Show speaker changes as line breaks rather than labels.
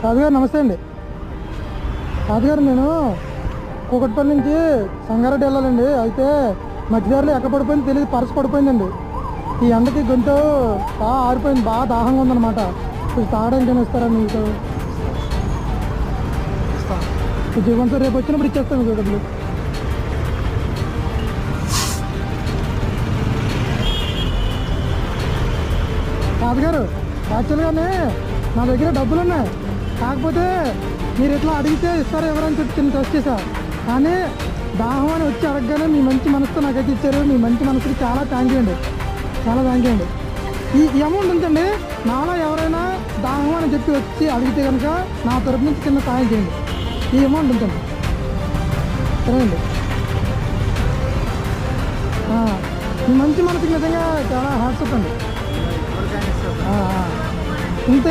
రాజుగారు నమస్తే అండి. రాజుగారు నేను కూకట్పల్లి నుంచి సంగారెడ్డి వెళ్ళాలండి. అయితే మధ్యదారిలో ఎక్కడ పడిపోయింది తెలియదు, పర్స్ పడిపోయిందండి. ఈ ఎండకి గొంతు బాగా ఆరిపోయింది, బాగా దాహంగా ఉందన్నమాట. కొంచెం తాగడానికి ఏమైనా ఇస్తారా మీకు? కొంచెం ఇవ్వండి సార్, రేపు వచ్చినప్పుడు ఇచ్చేస్తాను మీకు డబ్బులు. రాజుగారు యాక్చువల్గానే నా దగ్గర డబ్బులు ఉన్నాయి, కాకపోతే మీరు ఇట్లా అడిగితే ఇస్తారో ఎవరని చెప్పి చిన్న టెస్ట్ చేశా. కానీ దాహం అని వచ్చి అడగగానే మీ మంచి మనసుతో నాకైతే ఇచ్చారు. మీ మంచి మనసుకి చాలా థ్యాంక్ యూ అండి, చాలా థ్యాంక్ యూ అండి. ఈ అమౌంట్ ఉంచండి. నాలో ఎవరైనా దాహం అని చెప్పి వచ్చి అడిగితే కనుక నా తరపు నుంచి చిన్న సహాయం చేయండి. ఈ అమౌంట్ ఉంచండి, సరే అండి. మీ మంచి మనసుకి నిజంగా చాలా హ్యాట్సప్ అండి. ఇంత